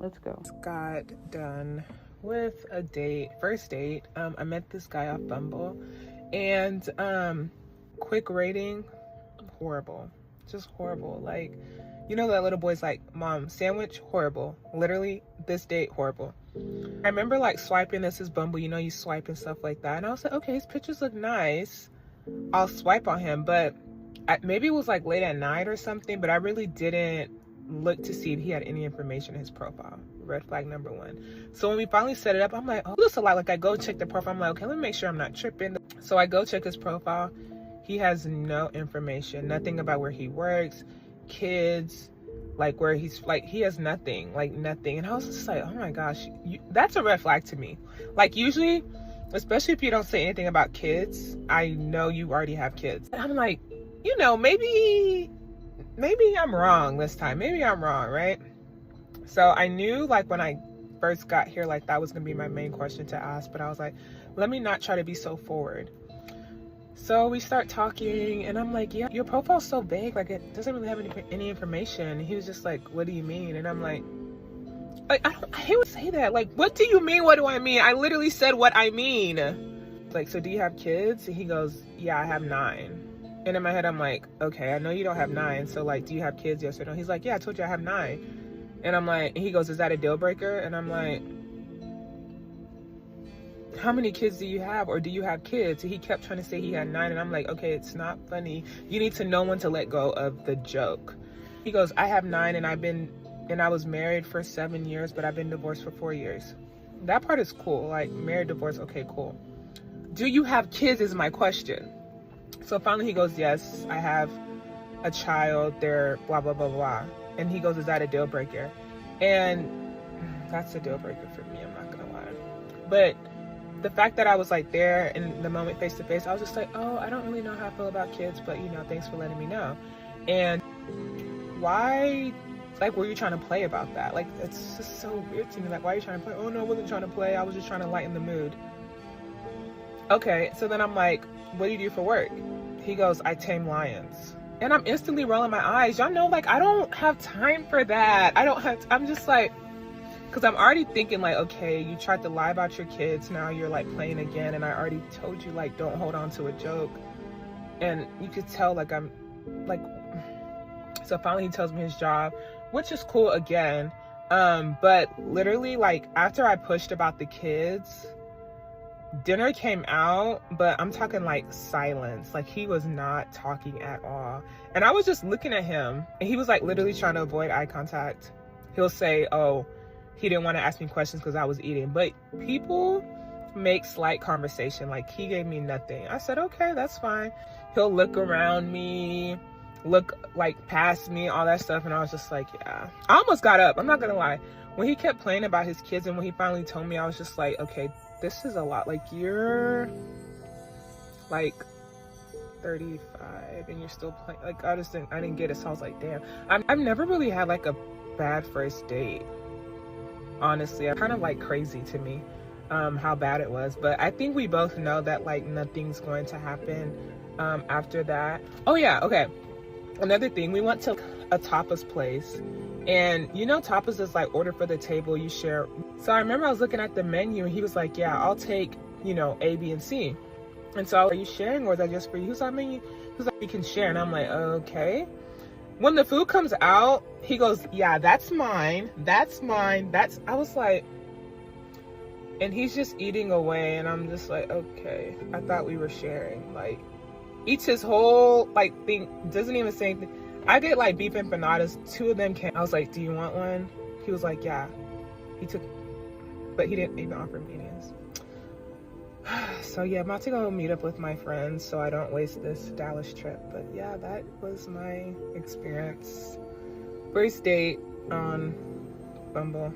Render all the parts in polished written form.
Let's go. Got done with a first date. I met this guy off Bumble, and quick rating, horrible, just horrible. Like, you know that little boy's like, mom, sandwich, horrible. Literally, this date, horrible. I remember like swiping, this is Bumble, you know, you swipe and stuff like that, and I was like, okay, his pictures look nice, I'll swipe on him. But maybe it was like late at night or something, but I really didn't look to see if he had any information in his profile. Red flag number one. So when we finally set it up, I'm like, oh, this is a lot. Like, I go check the profile. I'm like, okay, let me make sure I'm not tripping. So I go check his profile. He has no information, nothing about where he works, kids, like where he's, like, he has nothing, like nothing. And I was just like, oh my gosh, that's a red flag to me. Like, usually, especially if you don't say anything about kids, I know you already have kids. And I'm like, you know, maybe I'm wrong this time. Maybe I'm wrong, right? So I knew, like, when I first got here, like, that was gonna be my main question to ask, but I was like, let me not try to be so forward. So we start talking, and I'm like, yeah, your profile's so vague, like, it doesn't really have any information. And he was just like, what do you mean? And I'm like, I hate to say that. Like, what do you mean? What do I mean? I literally said what I mean. Like, so do you have kids? And he goes, yeah, I have 9. And in my head, I'm like, okay, I know you don't have 9. So, like, do you have kids? Yes or no? He's like, yeah, I told you I have 9. And I'm like, and he goes, is that a deal breaker? And I'm like, how many kids do you have? Or do you have kids? And he kept trying to say he had 9. And I'm like, okay, it's not funny. You need to know when to let go of the joke. He goes, I have 9, and I was married for 7 years, but I've been divorced for 4 years. That part is cool. Like, married, divorced, okay, cool. Do you have kids is my question. So finally he goes, yes, I have a child, they're blah, blah, blah, blah. And he goes, is that a deal breaker? And that's a deal breaker for me, I'm not gonna lie. But the fact that I was like there in the moment face to face, I was just like, oh, I don't really know how I feel about kids, but you know, thanks for letting me know. And why, like, were you trying to play about that? Like, it's just so weird to me. Like, why are you trying to play? Oh no, I wasn't trying to play, I was just trying to lighten the mood. Okay, so then I'm like, what do you do for work? He goes, I tame lions. And I'm instantly rolling my eyes. Y'all know, like, I don't have time for that. I'm just like, because I'm already thinking, like, okay, you tried to lie about your kids, now you're, like, playing again, and I already told you, like, don't hold on to a joke. And you could tell, like, I'm, like, so finally he tells me his job, which is cool again. But literally, like, after I pushed about the kids, dinner came out, but I'm talking like silence. Like, he was not talking at all. And I was just looking at him, and he was like literally trying to avoid eye contact. He'll say, oh, he didn't want to ask me questions because I was eating. But people make slight conversation. Like, he gave me nothing. I said, okay, that's fine. He'll look around me, look like past me, all that stuff. And I was just like, yeah. I almost got up, I'm not gonna lie. When he kept playing about his kids, and when he finally told me, I was just like, okay, this is a lot. Like, you're like 35 and you're still playing. Like, I didn't get it. So I was like, damn. I've never really had like a bad first date, honestly. It's kind of like crazy to me how bad it was. But I think we both know that, like, nothing's going to happen after that. Oh yeah, okay, another thing, we went to a tapas place, and you know, tapas is like order for the table, you share. So I remember I was looking at the menu, and he was like, yeah, I'll take, you know, A, B, and C. And so, are you sharing, or is that just for you? He was like, we can share. And I'm like, okay. When the food comes out, he goes, yeah, that's mine, I was like, and he's just eating away, and I'm just like, okay, I thought we were sharing. Like, eats his whole, like, thing, doesn't even say anything. I did, like, beef empanadas, 2 of them came. I was like, do you want one? He was like, yeah. He took, but he didn't even offer me anyways. So yeah, I'm about to go meet up with my friends so I don't waste this Dallas trip. But yeah, that was my experience. First date on Bumble.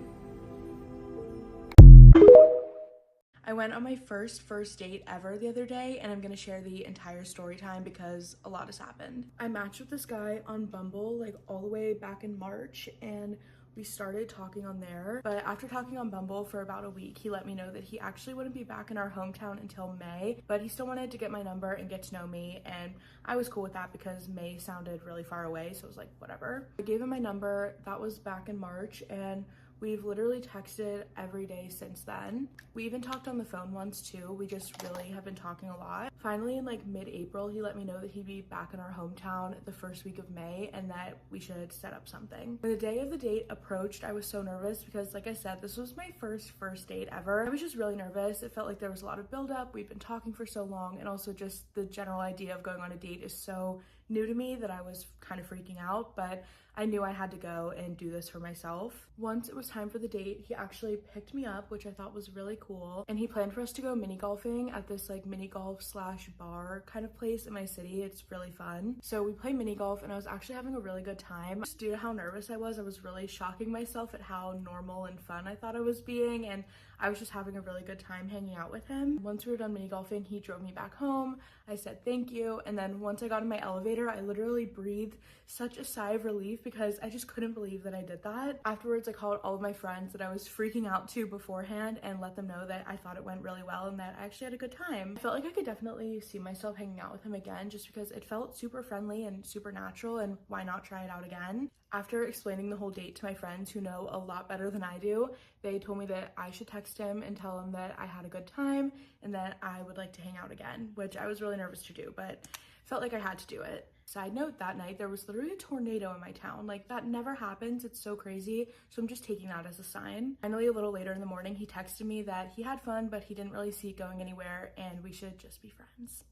I went on my first date ever the other day, and I'm gonna share the entire story time because a lot has happened. I matched with this guy on Bumble like all the way back in March, and we started talking on there. But after talking on Bumble for about a week, he let me know that he actually wouldn't be back in our hometown until May, but he still wanted to get my number and get to know me, and I was cool with that because May sounded really far away, so I was like, whatever. I gave him my number. That was back in March, and We've literally texted every day since then. We even talked on the phone once too. We just really have been talking a lot. Finally, in like mid-April, he let me know that he'd be back in our hometown the first week of May and that we should set up something. When the day of the date approached, I was so nervous because, like I said, this was my first date ever. I was just really nervous. It felt like there was a lot of buildup. We'd been talking for so long, and also just the general idea of going on a date is so new to me that I was kind of freaking out, but I knew I had to go and do this for myself. Once it was time for the date, he actually picked me up, which I thought was really cool. And he planned for us to go mini golfing at this like mini golf slash bar kind of place in my city. It's really fun. So we play mini golf and I was actually having a really good time. Just due to how nervous I was really shocking myself at how normal and fun I thought I was being. And I was just having a really good time hanging out with him. Once we were done mini golfing, he drove me back home. I said thank you. And then once I got in my elevator, I literally breathed such a sigh of relief because I just couldn't believe that I did that. Afterwards, I called all of my friends that I was freaking out to beforehand and let them know that I thought it went really well and that I actually had a good time. I felt like I could definitely see myself hanging out with him again just because it felt super friendly and super natural, and why not try it out again? After explaining the whole date to my friends who know a lot better than I do, they told me that I should text him and tell him that I had a good time and that I would like to hang out again, which I was really nervous to do, but felt like I had to do it. Side note, that night there was literally a tornado in my town. Like, that never happens. It's so crazy. So I'm just taking that as a sign. Finally, a little later in the morning, he texted me that he had fun, but he didn't really see it going anywhere and we should just be friends.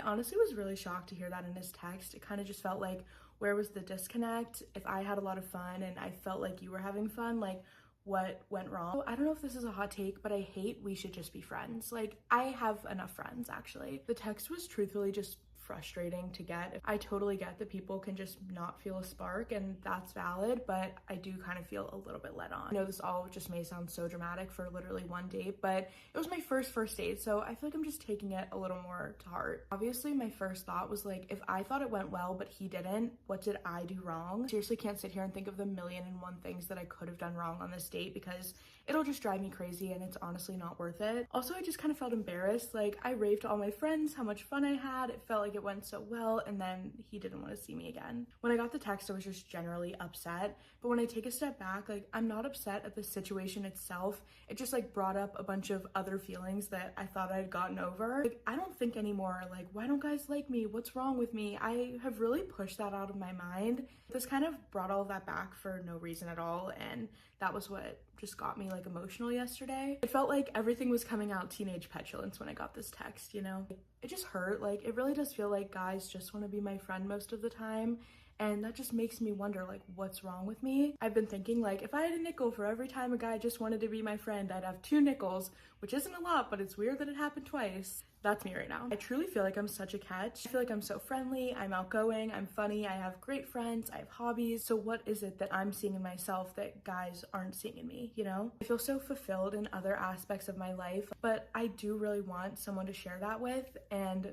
I honestly was really shocked to hear that in his text. It kind of just felt like, where was the disconnect? If I had a lot of fun and I felt like you were having fun, like, what went wrong? I don't know if this is a hot take, but I hate we should just be friends. Like, I have enough friends, actually. The text was truthfully just frustrating to get. I totally get that people can just not feel a spark, and that's valid, but I do kind of feel a little bit let on. I know this all just may sound so dramatic for literally one date, but it was my first date, so I feel like I'm just taking it a little more to heart. Obviously, my first thought was like, if I thought it went well but he didn't, what did I do wrong? Seriously can't sit here and think of the million and one things that I could have done wrong on this date because it'll just drive me crazy and it's honestly not worth it. Also, I just kind of felt embarrassed. Like, I raved to all my friends how much fun I had. It felt like it went so well, and then he didn't want to see me again. When I got the text, I was just generally upset, but when I take a step back, like, I'm not upset at the situation itself. It just like brought up a bunch of other feelings that I thought I'd gotten over. Like, I don't think anymore like, why don't guys like me? What's wrong with me? I have really pushed that out of my mind. This kind of brought all of that back for no reason at all, and that was what just got me like emotional yesterday. It felt like everything was coming out teenage petulance when I got this text, you know? It just hurt. Like, it really does feel like guys just want to be my friend most of the time, and that just makes me wonder, like, what's wrong with me? I've been thinking, like, if I had a nickel for every time a guy just wanted to be my friend, I'd have 2 nickels, which isn't a lot, but it's weird that it happened twice. That's me right now. I truly feel like I'm such a catch. I feel like I'm so friendly, I'm outgoing, I'm funny, I have great friends, I have hobbies. So what is it that I'm seeing in myself that guys aren't seeing in me, you know? I feel so fulfilled in other aspects of my life, but I do really want someone to share that with, and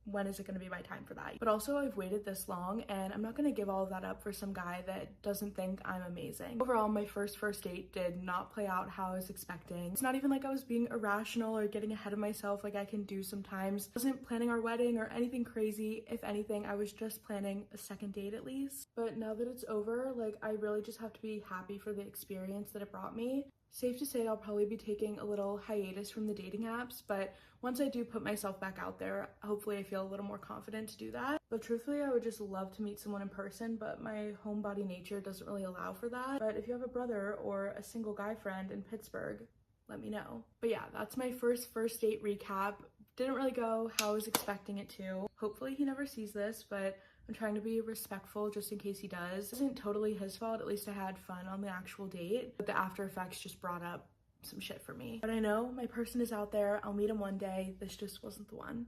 when is it going to be my time for that? But also, I've waited this long and I'm not going to give all of that up for some guy that doesn't think I'm amazing. Overall, my first date did not play out how I was expecting. It's not even like I was being irrational or getting ahead of myself like I can do sometimes. I wasn't planning our wedding or anything crazy. If anything, I was just planning a second date at least. But now that it's over, like, I really just have to be happy for the experience that it brought me. Safe to say I'll probably be taking a little hiatus from the dating apps, but once I do put myself back out there, hopefully I feel a little more confident to do that. But truthfully, I would just love to meet someone in person, but my homebody nature doesn't really allow for that. But if you have a brother or a single guy friend in Pittsburgh, let me know. But yeah, that's my first date recap. Didn't really go how I was expecting it to. Hopefully he never sees this, but I'm trying to be respectful just in case he does. It wasn't totally his fault. At least I had fun on the actual date, but the after effects just brought up some shit for me. But I know my person is out there. I'll meet him one day. This just wasn't the one.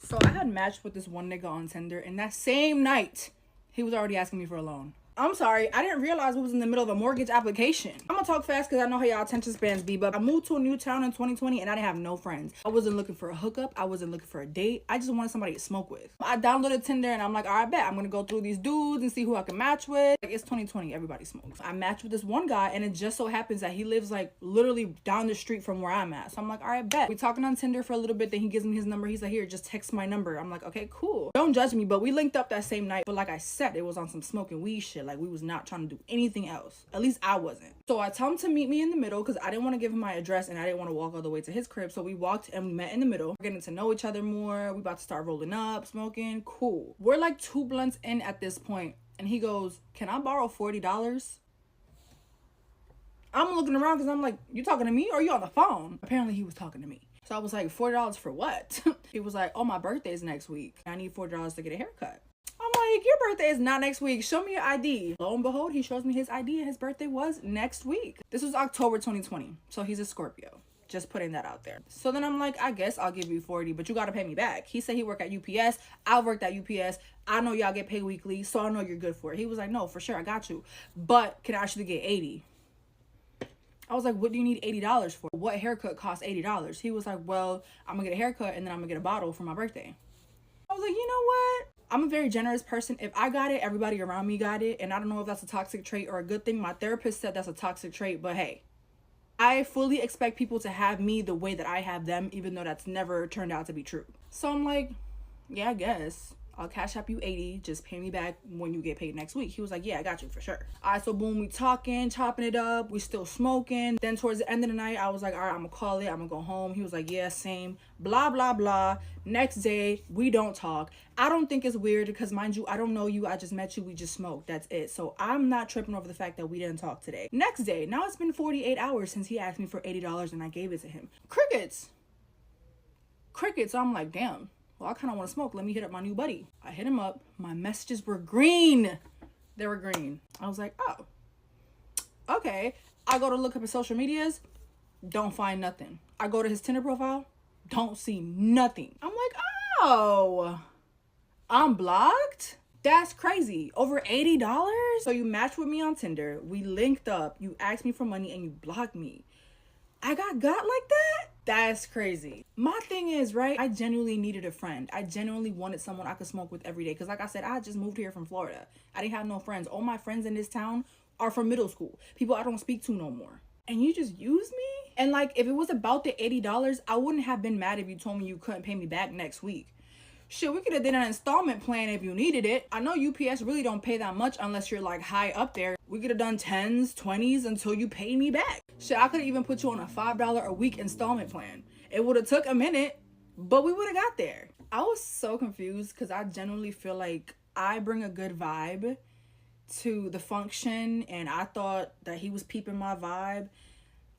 So I had matched with this one nigga on Tinder, and that same night, he was already asking me for a loan. I'm sorry, I didn't realize we was in the middle of a mortgage application. I'm gonna talk fast because I know how y'all attention spans be, but I moved to a new town in 2020 and I didn't have no friends. I wasn't looking for a hookup. I wasn't looking for a date. I just wanted somebody to smoke with. I downloaded Tinder and I'm like, all right, bet. I'm gonna go through these dudes and see who I can match with. Like, it's 2020, everybody smokes. I matched with this one guy and it just so happens that he lives like literally down the street from where I'm at. So I'm like, all right, bet. We talking on Tinder for a little bit, then he gives me his number. He's like, here, just text my number. I'm like, okay, cool. Don't judge me, but we linked up that same night. But like I said, it was on some smoking weed shit. Like, we was not trying to do anything else. At least I wasn't. So I tell him to meet me in the middle because I didn't want to give him my address and I didn't want to walk all the way to his crib. So we walked and we met in the middle. We're getting to know each other more. We about to start rolling up, smoking. Cool. We're like 2 blunts in at this point. And he goes, can I borrow $40? I'm looking around because I'm like, you talking to me or you on the phone? Apparently he was talking to me. So I was like, $40 for what? He was like, oh, my birthday is next week. I need $40 to get a haircut. I'm like, your birthday is not next week. Show me your ID. Lo and behold, he shows me his ID and his birthday was next week. This was October 2020. So he's a Scorpio. Just putting that out there. So then I'm like, I guess I'll give you 40, but you got to pay me back. He said he worked at UPS. I worked at UPS. I know y'all get paid weekly, so I know you're good for it. He was like, no, for sure, I got you. But can I actually get 80? I was like, what do you need $80 for? What haircut costs $80? He was like, well, I'm gonna get a haircut and then I'm gonna get a bottle for my birthday. I was like, you know what? I'm a very generous person. If I got it, everybody around me got it. And I don't know if that's a toxic trait or a good thing. My therapist said that's a toxic trait, but hey, I fully expect people to have me the way that I have them, even though that's never turned out to be true. So I'm like, yeah, I guess. I'll cash up you 80, just pay me back when you get paid next week. He was like, yeah, I got you for sure. All right, so boom, we talking, chopping it up, we still smoking. Then towards the end of the night, I was like, all right, I'm gonna call it, I'm gonna go home. He was like, yeah, same, blah, blah, blah. Next day, we don't talk. I don't think it's weird because, mind you, I don't know you, I just met you, we just smoked, that's it. So I'm not tripping over the fact that we didn't talk today. Next day, now it's been 48 hours since he asked me for $80 and I gave it to him. Crickets. So I'm like, damn. Well, I kind of want to smoke. Let me hit up my new buddy. I hit him up. My messages were green. They were green. I was like, oh, okay. I go to look up his social medias. Don't find nothing. I go to his Tinder profile. Don't see nothing. I'm like, oh, I'm blocked? That's crazy. Over $80? So you matched with me on Tinder. We linked up. You asked me for money and you blocked me. I got like that? That's crazy. My thing is, right, I genuinely needed a friend. I genuinely wanted someone I could smoke with every day. Because like I said, I just moved here from Florida. I didn't have no friends. All my friends in this town are from middle school. People I don't speak to no more. And you just use me? And like, if it was about the $80, I wouldn't have been mad if you told me you couldn't pay me back next week. Shit, we could have done an installment plan if you needed it. I know UPS really don't pay that much unless you're like high up there. We could have done 10s, 20s until you pay me back. Shit, I could have even put you on a $5 a week installment plan. It would have took a minute, but we would have got there. I was so confused because I genuinely feel like I bring a good vibe to the function and I thought that he was peeping my vibe.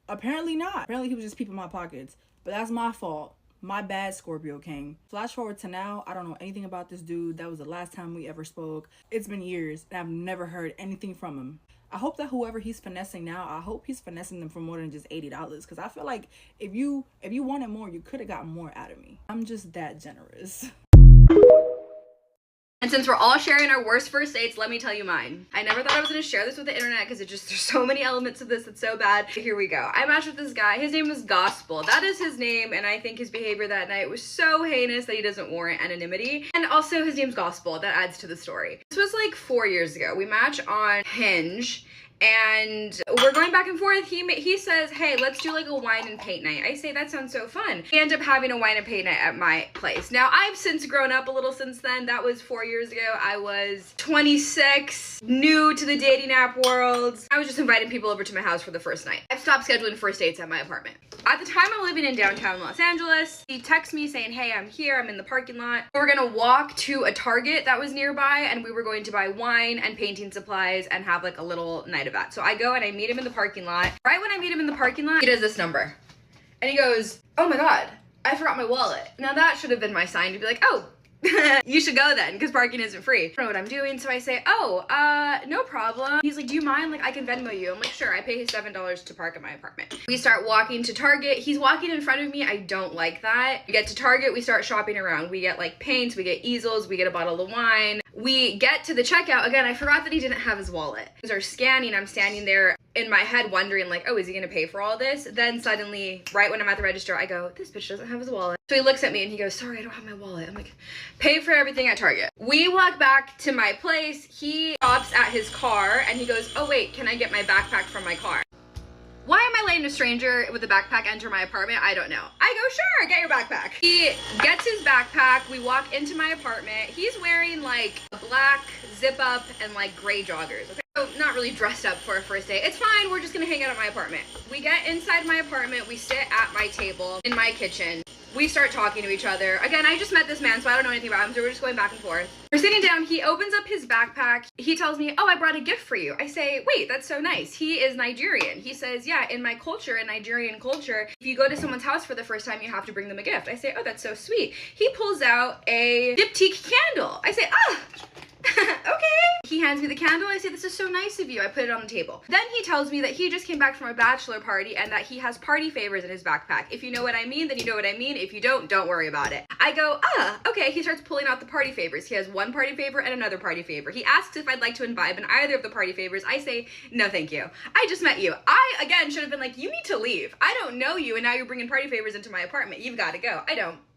Apparently not. Apparently he was just peeping my pockets. But that's my fault. My bad, Scorpio King. Flash forward to now, I don't know anything about this dude. That was the last time we ever spoke. It's been years and I've never heard anything from him. I hope that whoever he's finessing now, I hope he's finessing them for more than just $80. Because I feel like if you wanted more, you could have gotten more out of me. I'm just that generous. And since we're all sharing our worst first dates, let me tell you mine. I never thought I was gonna share this with the internet because there's so many elements of this that's so bad. But here we go. I matched with this guy. His name was Gospel. That is his name, and I think his behavior that night was so heinous that he doesn't warrant anonymity. And also his name's Gospel. That adds to the story. This was like 4 years ago. We match on Hinge. And we're going back and forth. He says, hey, let's do like a wine and paint night. I say, that sounds so fun. We end up having a wine and paint night at my place. Now, I've since grown up a little since then. That was 4 years ago. I was 26, new to the dating app world. I was just inviting people over to my house for the first night. I've stopped scheduling first dates at my apartment. At the time, I'm living in downtown Los Angeles. He texts me saying, hey, I'm here. I'm in the parking lot. We were gonna walk to a Target that was nearby, and we were going to buy wine and painting supplies and have like a little night of that. So I go and I meet him in the parking lot. Right when I meet him in the parking lot, he does this number. And he goes, oh my God, I forgot my wallet. Now that should have been my sign to be like, oh, you should go then, because parking isn't free. I don't know what I'm doing, so I say, oh, no problem. He's like, do you mind? Like, I can Venmo you. I'm like, sure. I pay his $7 to park at my apartment. We start walking to Target. He's walking in front of me. I don't like that. We get to Target. We start shopping around. We get like paints. We get easels. We get a bottle of wine. We get to the checkout. Again, I forgot that he didn't have his wallet. Things are scanning. I'm standing there in my head wondering like, oh, is he gonna pay for all this? Then suddenly, right when I'm at the register, I go, this bitch doesn't have his wallet. So he looks at me and he goes, sorry, I don't have my wallet. I'm like, pay for everything at Target. We walk back to my place. He stops at his car and he goes, oh wait, can I get my backpack from my car? Why am I letting a stranger with a backpack enter my apartment? I don't know. I go, sure, get your backpack. He gets his backpack. We walk into my apartment. He's wearing like a black zip up and like gray joggers. Okay. So not really dressed up for a first date. It's fine. We're just gonna hang out at my apartment. We get inside my apartment. We sit at my table in my kitchen. We start talking to each other. Again, I just met this man, so I don't know anything about him, so we're just going back and forth. We're sitting down, he opens up his backpack. He tells me, oh, I brought a gift for you. I say, wait, that's so nice. He is Nigerian. He says, yeah, in my culture, in Nigerian culture, if you go to someone's house for the first time, you have to bring them a gift. I say, oh, that's so sweet. He pulls out a diptyque candle. I say, ah. Okay. He hands me the candle. I say, this is so nice of you. I put it on the table. Then he tells me that he just came back from a bachelor party and that he has party favors in his backpack. If you know what I mean, then you know what I mean. If you don't worry about it. I go, okay. He starts pulling out the party favors. He has one party favor and another party favor. He asks if I'd like to imbibe in either of the party favors. I say, no, thank you. I just met you. I, again, should have been like, you need to leave. I don't know you, and now you're bringing party favors into my apartment. You've got to go.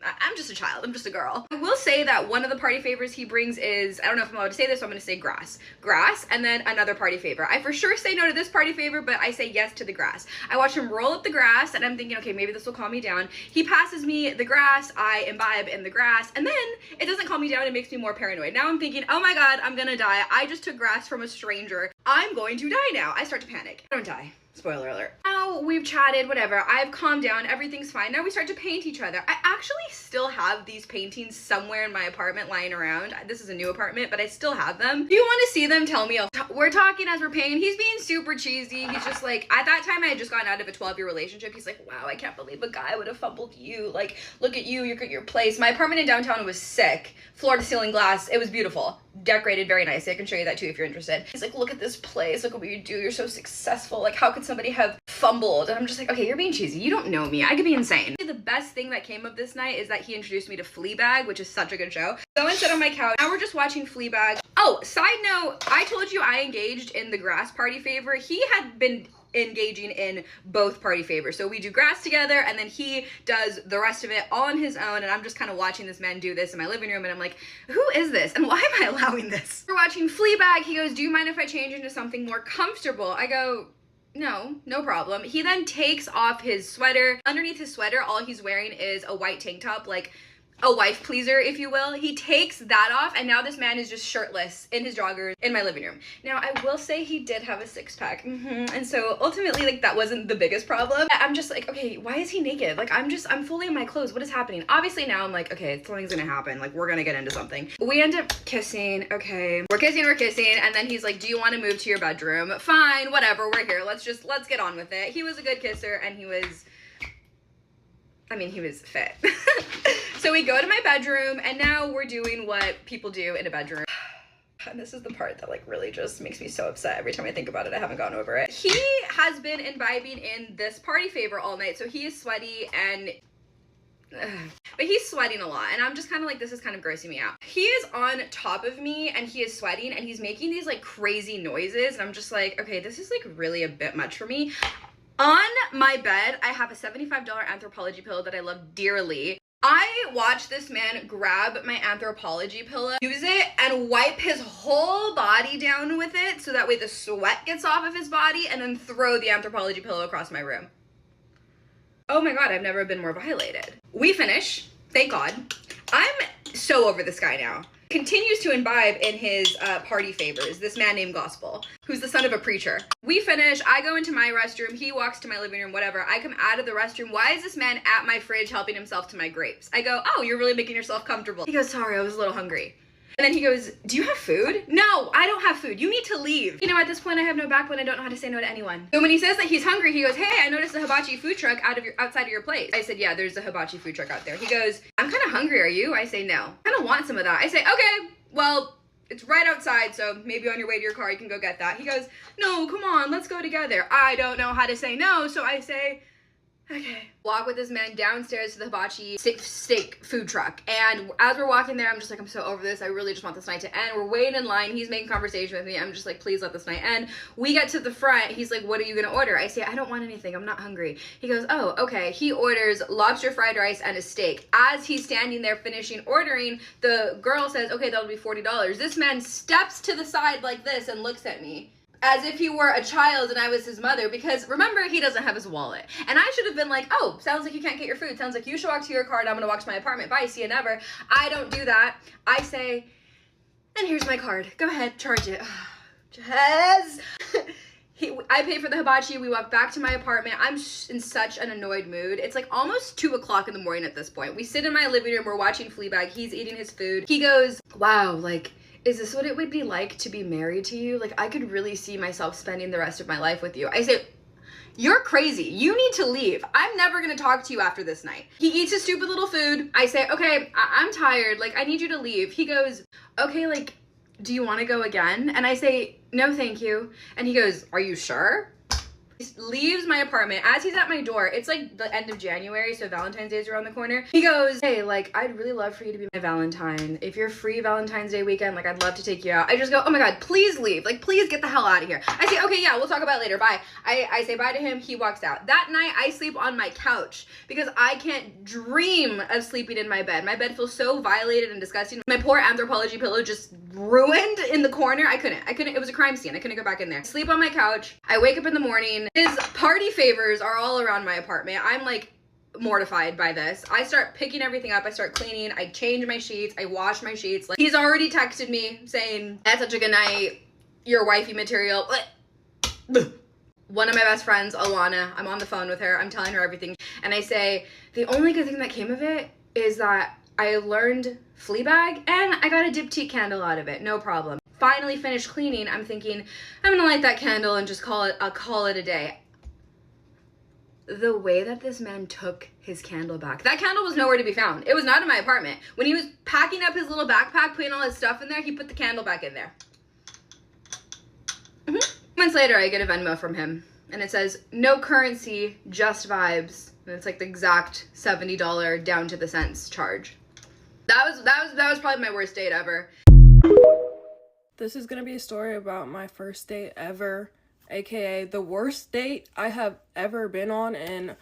I'm just a child. I'm just a girl. I will say that one of the party favors he brings is, I don't know if I'm allowed to say this, so I'm going to say grass. Grass, and then another party favor. I for sure say no to this party favor, but I say yes to the grass. I watch him roll up the grass, and I'm thinking, okay, maybe this will calm me down. He passes me the grass, I imbibe in the grass, and then it doesn't calm me down, it makes me more paranoid. Now I'm thinking, oh my god, I'm gonna die. I just took grass from a stranger. I'm going to die now. I start to panic. I don't die. Spoiler alert. Now we've chatted, whatever. I've calmed down. Everything's fine. Now we start to paint each other. I actually still have these paintings somewhere in my apartment lying around. This is a new apartment, but I still have them. If you want to see them, tell me. We're talking as we're painting. He's being super cheesy. He's just like, at that time I had just gotten out of a 12-year relationship. He's like, wow, I can't believe a guy would have fumbled you. Like, look at you. You're at your place. My apartment in downtown was sick. Floor to ceiling glass. It was beautiful. Decorated very nice. I can show you that too if you're interested. He's like, look at this place. Look at what you do. You're so successful. Like, how could somebody have fumbled? And I'm just like, okay, you're being cheesy. You don't know me. I could be insane. The best thing that came of this night is that he introduced me to Fleabag, which is such a good show. So I sit on my couch. Now we're just watching Fleabag. Oh, side note, I told you I engaged in the grass party favor. He had been engaging in both party favors. So we do grass together, and then he does the rest of it all on his own, and I'm just kind of watching this man do this in my living room, and I'm like, who is this? And why am I allowing this? We're watching Fleabag. He goes, do you mind if I change into something more comfortable? I go, no problem. He then takes off his sweater. Underneath his sweater, all he's wearing is a white tank top, like a wife pleaser, if you will. He takes that off, and now this man is just shirtless in his joggers in my living room. Now, I will say he did have a six-pack, and so ultimately, like, that wasn't the biggest problem. I'm just like, okay, why is he naked? Like, I'm fully in my clothes. What is happening? Obviously, now I'm like, okay, something's gonna happen. Like, we're gonna get into something. We end up kissing. Okay, we're kissing, and then he's like, do you want to move to your bedroom? Fine, whatever, we're here. Let's get on with it. He was a good kisser, and he was fit. So we go to my bedroom, and now we're doing what people do in a bedroom. And this is the part that like really just makes me so upset every time I think about it. I haven't gotten over it. He has been imbibing in this party favor all night, so he is sweaty and but he's sweating a lot, and I'm just kind of like, this is kind of grossing me out. He is on top of me, and he is sweating, and he's making these like crazy noises, and I'm just like, okay, this is like really a bit much for me. On my bed, I have a $75 Anthropologie pillow that I love dearly. I watched this man grab my Anthropologie pillow, use it, and wipe his whole body down with it so that way the sweat gets off of his body, and then throw the Anthropologie pillow across my room. Oh my god, I've never been more violated. We finish, thank god. I'm so over this guy now. Continues to imbibe in his party favors, this man named Gospel, who's the son of a preacher. We finish, I go into my restroom, he walks to my living room, whatever. I come out of the restroom. Why is this man at my fridge helping himself to my grapes? I go, oh, you're really making yourself comfortable. He goes, sorry, I was a little hungry. And then he goes, do you have food? No, I don't have food. You need to leave. You know, at this point, I have no backbone. I don't know how to say no to anyone. So when he says that he's hungry, he goes, hey, I noticed a hibachi food truck outside of your place. I said, yeah, there's a hibachi food truck out there. He goes, I'm kind of hungry. Are you? I say, no. I kind of want some of that. I say, okay, well, it's right outside, so maybe on your way to your car, you can go get that. He goes, no, come on, let's go together. I don't know how to say no, so I say, okay. Walk with this man downstairs to the hibachi steak food truck. And as we're walking there, I'm just like, I'm so over this. I really just want this night to end. We're waiting in line. He's making conversation with me. I'm just like, please let this night end. We get to the front. He's like, what are you going to order? I say, I don't want anything. I'm not hungry. He goes, oh, okay. He orders lobster fried rice and a steak. As he's standing there finishing ordering, the girl says, okay, that'll be $40. This man steps to the side like this and looks at me. as if he were a child and I was his mother, because remember, he doesn't have his wallet. And I should have been like, oh, sounds like you can't get your food. Sounds like you should walk to your car and I'm gonna walk to my apartment. Bye, see you never. I don't do that. I say, and here's my card. Go ahead, charge it. Jazz. I pay for the hibachi. We walk back to my apartment. I'm in such an annoyed mood. It's like almost 2 o'clock in the morning at this point. We sit in my living room. We're watching Fleabag. He's eating his food. He goes, wow, like, is this what it would be like to be married to you? Like, I could really see myself spending the rest of my life with you. I say, you're crazy. You need to leave. I'm never gonna talk to you after this night. He eats his stupid little food. I say, okay, I'm tired. Like, I need you to leave. He goes, okay, like, do you want to go again? And I say, no, thank you. And he goes, are you sure? He leaves my apartment. As he's at my door, it's like the end of January, so Valentine's Day is around the corner. He goes, hey, like, I'd really love for you to be my Valentine. If you're free Valentine's Day weekend, like, I'd love to take you out. I just go, oh my God, please leave. Like, please get the hell out of here. I say, okay, yeah, we'll talk about it later. Bye. I say bye to him. He walks out. That night, I sleep on my couch because I can't dream of sleeping in my bed. My bed feels so violated and disgusting. My poor Anthropology pillow just ruined in the corner. I couldn't. It was a crime scene. I couldn't go back in there. Sleep on my couch. I wake up in the morning. His party favors are all around my apartment. I'm like mortified by this. I start picking everything up. I start cleaning. I change my sheets. I wash my sheets. Like, he's already texted me saying, "That's such a good night. You're wifey material." One of my best friends, Alana, I'm on the phone with her. I'm telling her everything. And I say, the only good thing that came of it is that I learned Fleabag and I got a diptyque candle out of it. No problem. Finally finished cleaning. I'm thinking, I'm gonna light that candle and just call it a day. The way that this man took his candle back. That candle was nowhere to be found. It was not in my apartment. When he was packing up his little backpack, putting all his stuff in there, he put the candle back in there. Months later, I get a Venmo from him, and it says, no currency, just vibes. And it's like the exact $70 down to the cents charge. That was probably my worst date ever. This is gonna be a story about my first date ever, aka the worst date I have ever been on and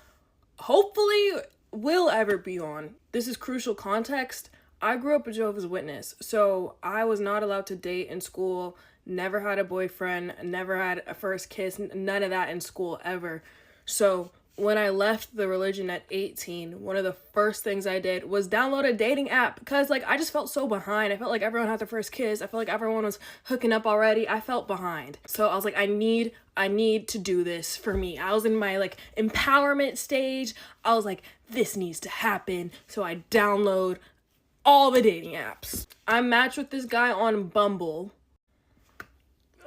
hopefully will ever be on. This is crucial context. I grew up a Jehovah's Witness, so I was not allowed to date in school, never had a boyfriend, never had a first kiss, none of that in school ever. So when I left the religion at 18, one of the first things I did was download a dating app because, like, I just felt so behind. I felt like everyone had their first kiss. I felt like everyone was hooking up already. I felt behind. So I was like, I need to do this for me. I was in my, like, empowerment stage. I was like, this needs to happen. So I download all the dating apps. I matched with this guy on Bumble.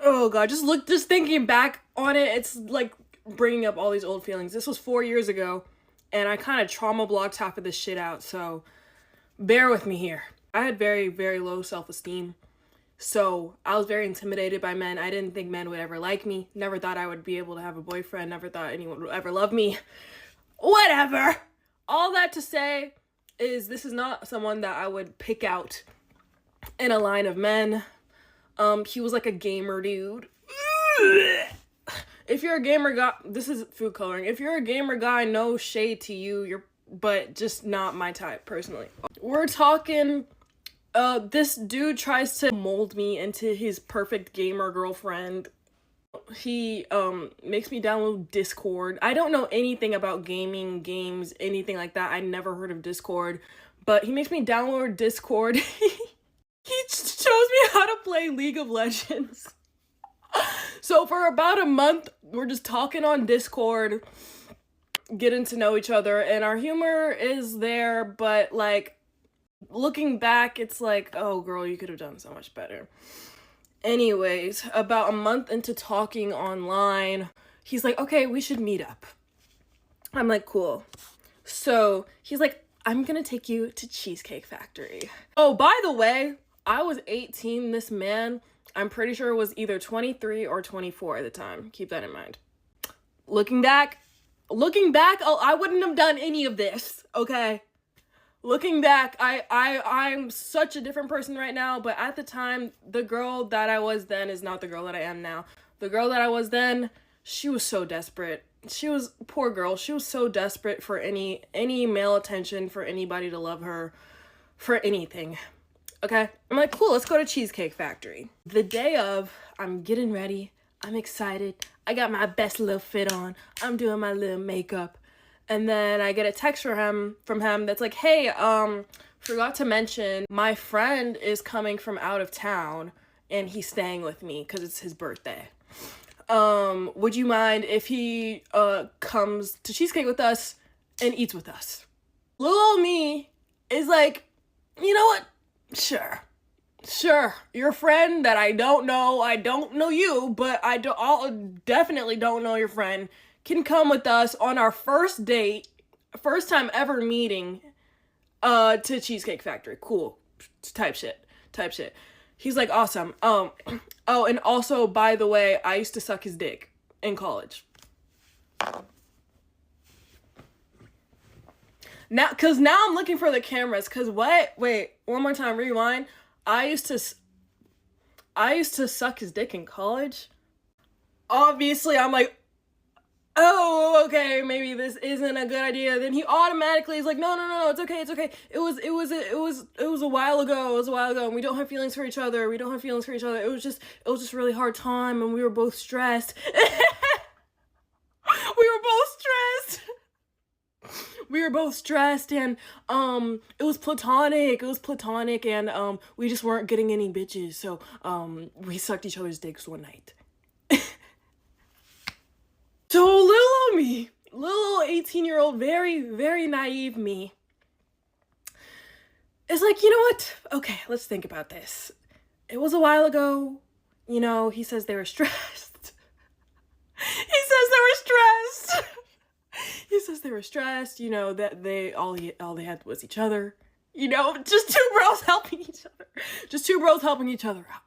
Oh God, just thinking back on it, it's like bringing up all these old feelings. This was 4 years ago, and I kind of trauma blocked half of this shit out, so bear with me here. I had very, very low self-esteem, so I was very intimidated by men. I didn't think men would ever like me. Never thought I would be able to have a boyfriend. Never thought anyone would ever love me. Whatever. All that to say is this is not someone that I would pick out in a line of men. He was like a gamer dude. If you're a gamer guy, this is food coloring. If you're a gamer guy, no shade to you, but just not my type, personally. We're talking, this dude tries to mold me into his perfect gamer girlfriend. He, makes me download Discord. I don't know anything about gaming, games, anything like that. I never heard of Discord, but he makes me download Discord. He shows me how to play League of Legends. So for about a month, we're just talking on Discord, getting to know each other, and our humor is there, but, like, looking back, it's like, oh, girl, you could have done so much better. Anyways, about a month into talking online, he's like, okay, we should meet up. I'm like, cool. So he's like, I'm gonna take you to Cheesecake Factory. Oh, by the way, I was 18, this man, I'm pretty sure it was either 23 or 24 at the time. Keep that in mind. Looking back, I wouldn't have done any of this, okay? Looking back, I'm such a different person right now, but at the time, the girl that I was then is not the girl that I am now. The girl that I was then, she was so desperate. Poor girl, she was so desperate for any male attention, for anybody to love her, for anything. Okay, I'm like, cool, let's go to Cheesecake Factory. The day of, I'm getting ready, I'm excited. I got my best little fit on. I'm doing my little makeup. And then I get a text from him that's like, hey, forgot to mention, my friend is coming from out of town and he's staying with me because it's his birthday. Would you mind if he comes to Cheesecake with us and eats with us? Little old me is like, you know what? Sure. Your friend that I don't know you, but I'll definitely don't know your friend, can come with us on our first date, first time ever meeting, to Cheesecake Factory. Cool. Type shit. He's like, awesome. Oh, and also, by the way, I used to suck his dick in college. Now I'm looking for the cameras, cause what? Wait, one more time, rewind. I used to suck his dick in college. Obviously, I'm like, oh, okay, maybe this isn't a good idea. Then he automatically is like, no, it's okay. It was a while ago, and we don't have feelings for each other. It was just a really hard time, and we were both stressed. And it was platonic, and we just weren't getting any bitches, so we sucked each other's dicks one night. So little 18-year-old, very, very naive me is like, you know what? Okay, let's think about this. It was a while ago. You know, he says they were stressed. You know, that all they had was each other. You know, just two bros helping each other out.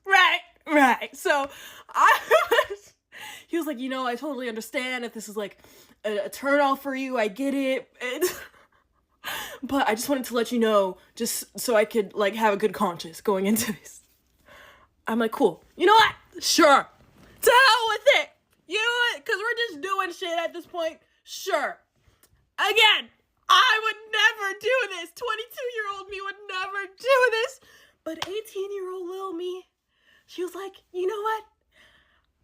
Right. So he was like, you know, I totally understand if this is like a turn off for you. I get it. But I just wanted to let you know, just so I could like have a good conscience going into this. I'm like, cool. You know what? Sure. To hell with it. You know what? Because we're just doing shit at this point. Sure. Again, I would never do this. 22-year-old me would never do this. But 18-year-old little me, she was like, you know what?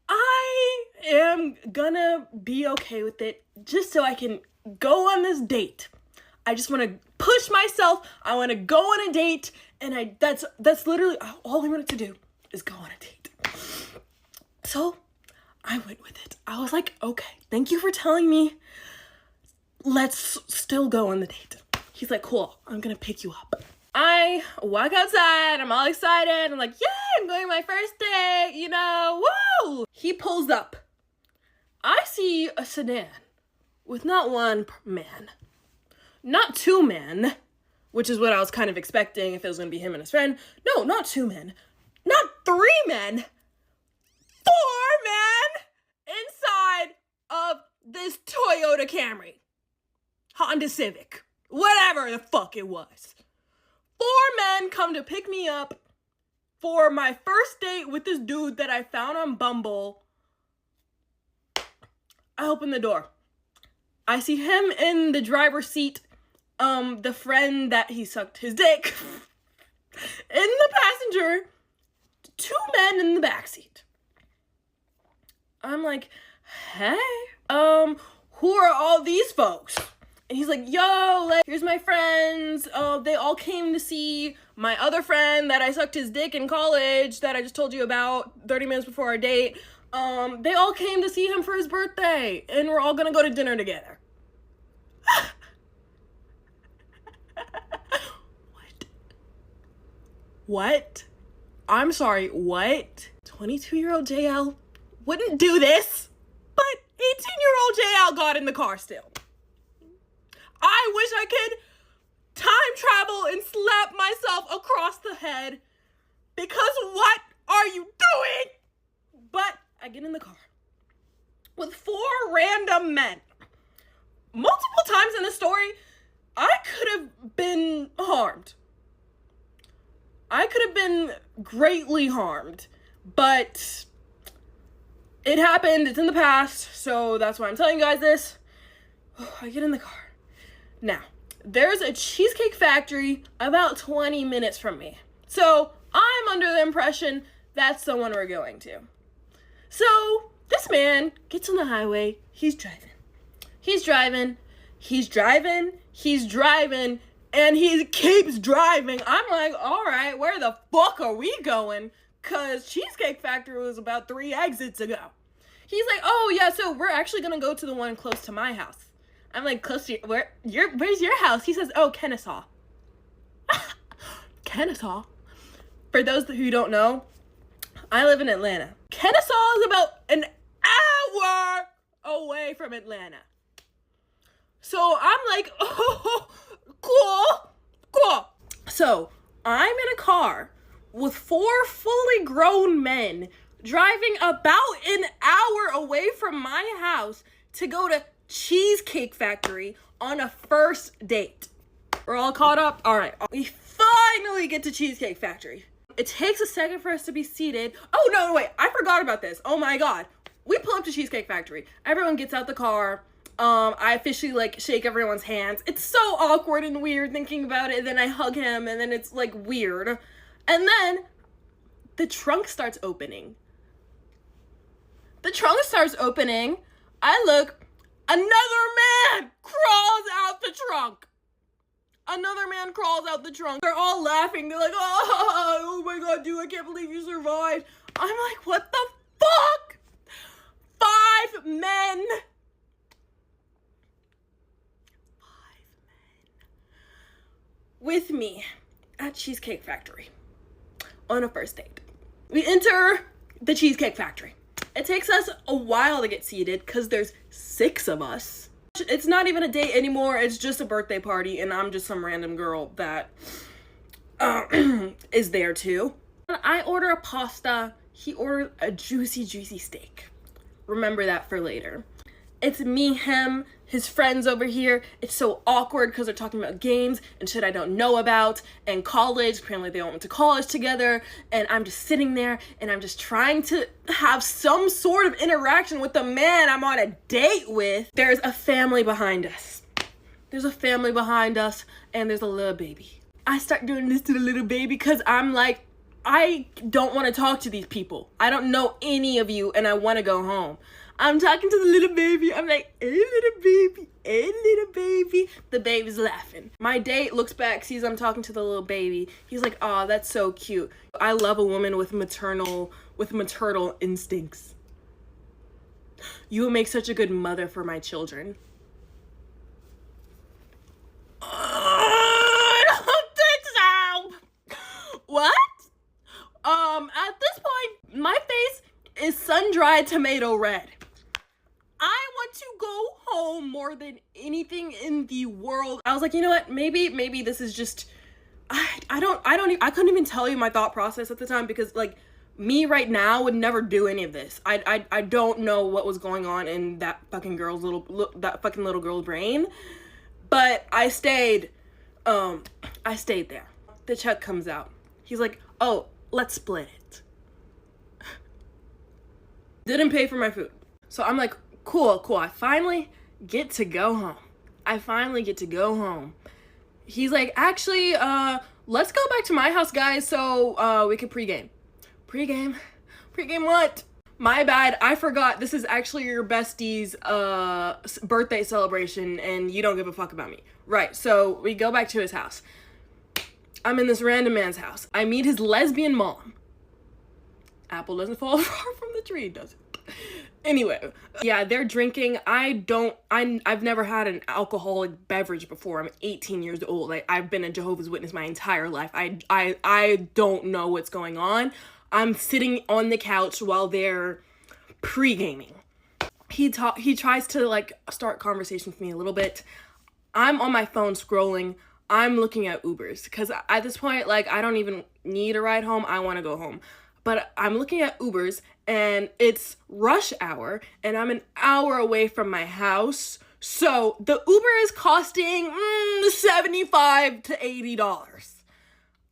I am gonna be okay with it just so I can go on this date. I just want to push myself. I want to go on a date. And that's literally all I wanted to do is go on a date. So I went with it. I was like, okay, thank you for telling me. Let's still go on the date. He's like, cool, I'm gonna pick you up. I walk outside, I'm all excited. I'm like, yeah, I'm going on my first date, you know, woo! He pulls up. I see a sedan with not one man, not two men, which is what I was kind of expecting if it was gonna be him and his friend. No, not two men, not three men, 4 men inside of this Toyota Camry, Honda Civic, whatever the fuck it was. 4 men come to pick me up for my first date with this dude that I found on Bumble. I open the door. I see him in the driver's seat, the friend that he sucked his dick, in the passenger, 2 men in the backseat. I'm like, hey, who are all these folks? And he's like, yo, like, here's my friends. They all came to see my other friend that I sucked his dick in college that I just told you about 30 minutes before our date. They all came to see him for his birthday, and we're all gonna go to dinner together. What? I'm sorry, what? 22-year-old JL wouldn't do this, but 18-year-old JL got in the car still. I wish I could time travel and slap myself across the head, because what are you doing? But I get in the car with 4 random men. Multiple times in the story, I could have been harmed. I could have been greatly harmed, but it happened. It's in the past, so that's why I'm telling you guys this. I get in the car. Now, there's a Cheesecake Factory about 20 minutes from me. So I'm under the impression that's the one we're going to. So this man gets on the highway. He's driving. And he keeps driving. I'm like, all right, where the fuck are we going? Because Cheesecake Factory was about 3 exits ago. He's like, oh yeah, so we're actually gonna go to the one close to my house. I'm like, close to where's your house? He says, oh, Kennesaw. Kennesaw. For those who don't know, I live in Atlanta. Kennesaw is about an hour away from Atlanta. So I'm like, oh, cool. So I'm in a car with 4 fully grown men driving about an hour away from my house to go to Cheesecake Factory on a first date. We're all caught up? All right. We finally get to Cheesecake Factory. It takes a second for us to be seated. Oh, no, wait. I forgot about this. Oh, my God. We pull up to Cheesecake Factory. Everyone gets out the car. I officially, like, shake everyone's hands. It's so awkward and weird thinking about it. And then I hug him, and then it's, like, weird. And then the trunk starts opening. I look. Another man crawls out the trunk. They're all laughing. They're like, oh my God, dude, I can't believe you survived. I'm like, what the fuck? 5 men. With me at Cheesecake Factory on a first date. We enter the Cheesecake Factory. It takes us a while to get seated because there's 6 of us. It's not even a date anymore. It's just a birthday party, and I'm just some random girl that is there too. I order a pasta. He ordered a juicy steak. Remember that for later. It's me, him, his friends over here. It's so awkward because they're talking about games and shit I don't know about, and college. Apparently they all went to college together, and I'm just sitting there and I'm just trying to have some sort of interaction with the man I'm on a date with. There's a family behind us. And there's a little baby. I start doing this to the little baby because I'm like, I don't want to talk to these people. I don't know any of you, and I want to go home. I'm talking to the little baby. I'm like, hey, little baby. The baby's laughing. My date looks back, sees I'm talking to the little baby. He's like, oh, that's so cute. I love a woman with maternal instincts. You would make such a good mother for my children. I don't think so. What? At this point, my face is sun-dried tomato red. I want to go home more than anything in the world. I was like, you know what? Maybe this is just, I couldn't even tell you my thought process at the time because like me right now would never do any of this. I don't know what was going on in that fucking little girl's brain, but I stayed there. The check comes out. He's like, oh, let's split it. Didn't pay for my food. So I'm like, cool. I finally get to go home. He's like, actually, let's go back to my house, guys, so we can pregame. Pregame what? My bad, I forgot this is actually your bestie's birthday celebration and you don't give a fuck about me. Right, so we go back to his house. I'm in this random man's house. I meet his lesbian mom. Apple doesn't fall far from the tree, does it? Anyway, yeah, they're drinking. I've never had an alcoholic beverage before. I'm 18 years old. Like, I've been a Jehovah's Witness my entire life. I don't know what's going on. I'm sitting on the couch while they're pre-gaming. He tries to like start conversation with me a little bit. I'm on my phone scrolling. I'm looking at Ubers because at this point, like, I don't even need a ride home. I want to go home. But I'm looking at Ubers and it's rush hour and I'm an hour away from my house. So the Uber is costing $75 to $80.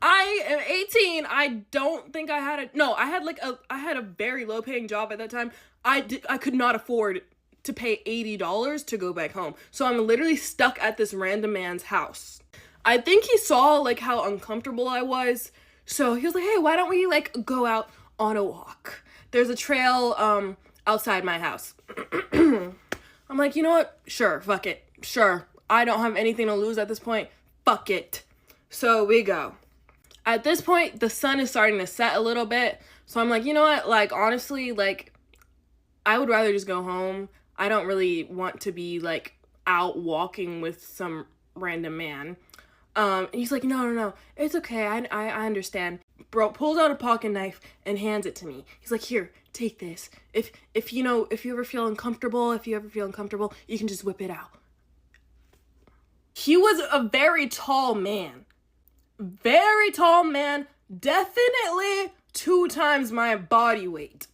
I am 18. I don't think I had I had a very low paying job at that time. I could not afford to pay $80 to go back home. So I'm literally stuck at this random man's house. I think he saw like how uncomfortable I was. So he was like, hey, why don't we like go out on a walk? there's a trail outside my house. I'm like, you know what? Sure, fuck it. Sure. I don't have anything to lose at this point. Fuck it. So we go. At this point, the sun is starting to set a little bit. So I'm like, you know what? Like, honestly, like, I would rather just go home. I don't really want to be, like, out walking with some random man. And he's like, no, it's okay. I understand. Bro pulls out a pocket knife and hands it to me. He's like, here, take this. If you ever feel uncomfortable, you can just whip it out. He was a very tall man. Very tall man. Definitely 2 times my body weight.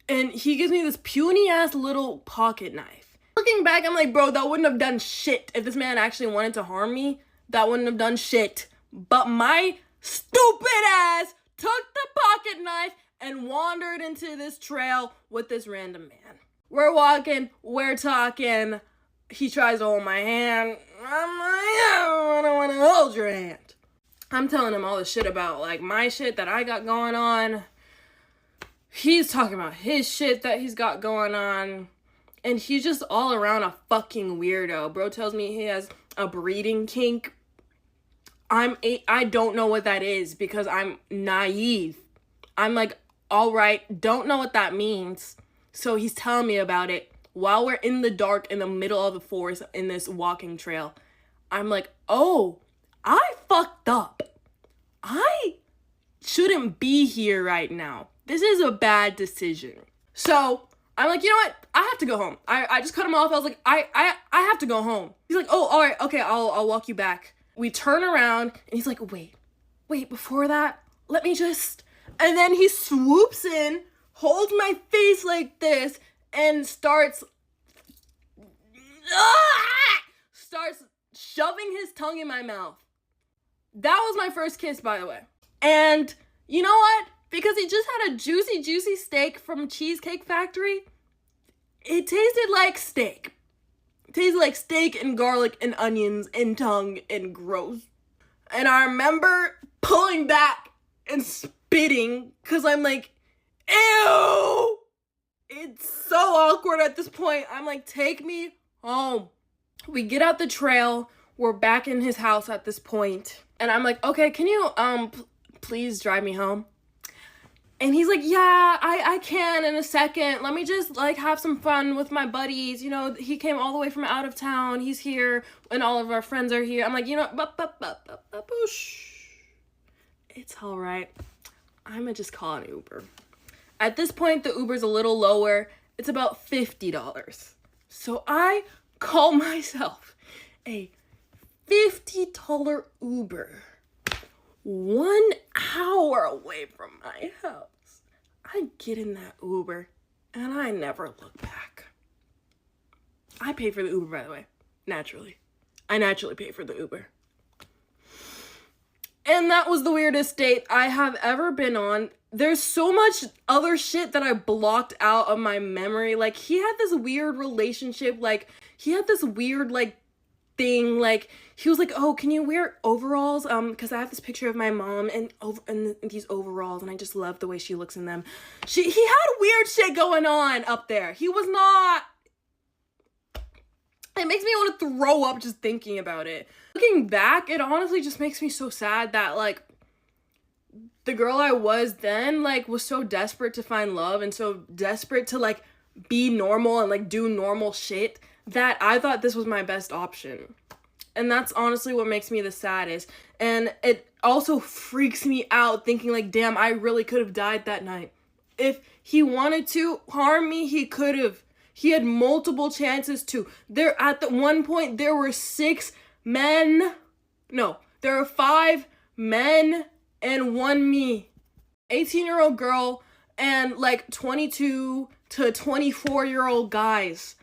And he gives me this puny ass little pocket knife. Looking back, I'm like, bro, that wouldn't have done shit. If this man actually wanted to harm me, that wouldn't have done shit. But my stupid ass took the pocket knife and wandered into this trail with this random man. We're walking, we're talking. He tries to hold my hand. I'm like, I don't want to hold your hand. I'm telling him all the shit about, like, my shit that I got going on. He's talking about his shit that he's got going on. And he's just all around a fucking weirdo. Bro tells me he has a breeding kink. I don't know what that is because I'm naive. I'm like, all right, don't know what that means. So he's telling me about it while we're in the dark in the middle of the forest in this walking trail. I'm like, oh, I fucked up. I shouldn't be here right now. This is a bad decision. So I'm like, you know what? I have to go home. I just cut him off. I was like, I have to go home. He's like, oh, all right, okay, I'll walk you back. We turn around and he's like, wait, before that, let me just, and then he swoops in, holds my face like this, and starts shoving his tongue in my mouth. That was my first kiss, by the way. And you know what? Because he just had a juicy steak from Cheesecake Factory, it tasted like steak. It tasted like steak and garlic and onions and tongue and gross. And I remember pulling back and spitting because I'm like, ew! It's so awkward at this point. I'm like, take me home. We get out the trail. We're back in his house at this point. And I'm like, okay, can you please drive me home? And he's like, yeah, I can in a second. Let me just, like, have some fun with my buddies. You know, he came all the way from out of town. He's here, and all of our friends are here. I'm like, you know, it's all right. I'm gonna just call an Uber. At this point, the Uber's a little lower. It's about $50. So I call myself a $50 Uber 1 hour away from my house. I get in that Uber and I never look back. I pay for the Uber, by the way. Naturally. I naturally pay for the Uber. And that was the weirdest date I have ever been on. There's so much other shit that I blocked out of my memory. Like, he had this weird relationship. Like, he had this weird, like, thing. Like, he was like, oh, can you wear overalls? Because I have this picture of my mom and these overalls, and I just love the way she looks in them. He had weird shit going on up there. He was not... It makes me want to throw up just thinking about it. Looking back, it honestly just makes me so sad that, like, the girl I was then, like, was so desperate to find love and so desperate to, like, be normal and, like, do normal shit that I thought this was my best option. And that's honestly what makes me the saddest. And it also freaks me out thinking, like, damn, I really could have died that night. If he wanted to harm me, he could have. He had multiple chances to. At the one point, there were 6 men. No, there were 5 men and 1 me. 18-year-old girl and, like, 22 to 24-year-old guys.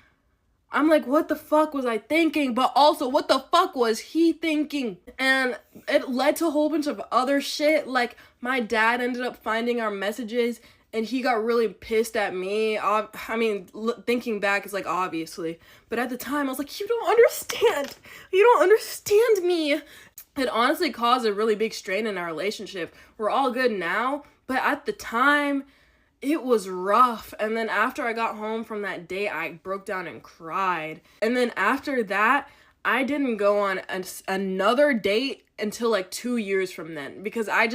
I'm like, what the fuck was I thinking? But also, what the fuck was he thinking? And it led to a whole bunch of other shit. Like, my dad ended up finding our messages, and he got really pissed at me. I mean, thinking back, it's like, obviously. But at the time, I was like, you don't understand. You don't understand me. It honestly caused a really big strain in our relationship. We're all good now. But at the time, it was rough. And then after I got home from that date, I broke down and cried. And then after that, I didn't go on another date until like 2 years from then, because I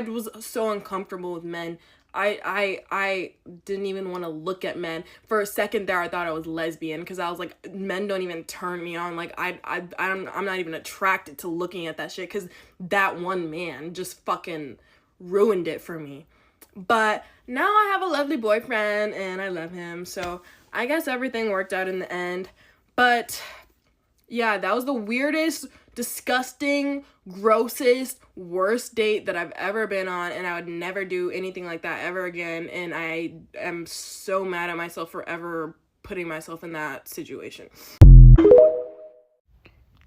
was so uncomfortable with men. I didn't even want to look at men. For a second there, I thought I was lesbian, because I was like, men don't even turn me on. Like, I'm not even attracted to looking at that shit, because that one man just fucking ruined it for me. But now I have a lovely boyfriend and I love him, so I guess everything worked out in the end. But yeah, that was the weirdest, disgusting, grossest, worst date that I've ever been on, and I would never do anything like that ever again, and I am so mad at myself for ever putting myself in that situation.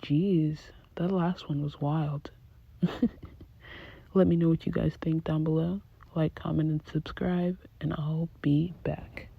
Jeez, that last one was wild. Let me know what you guys think down below. Like, comment, and subscribe, and I'll be back.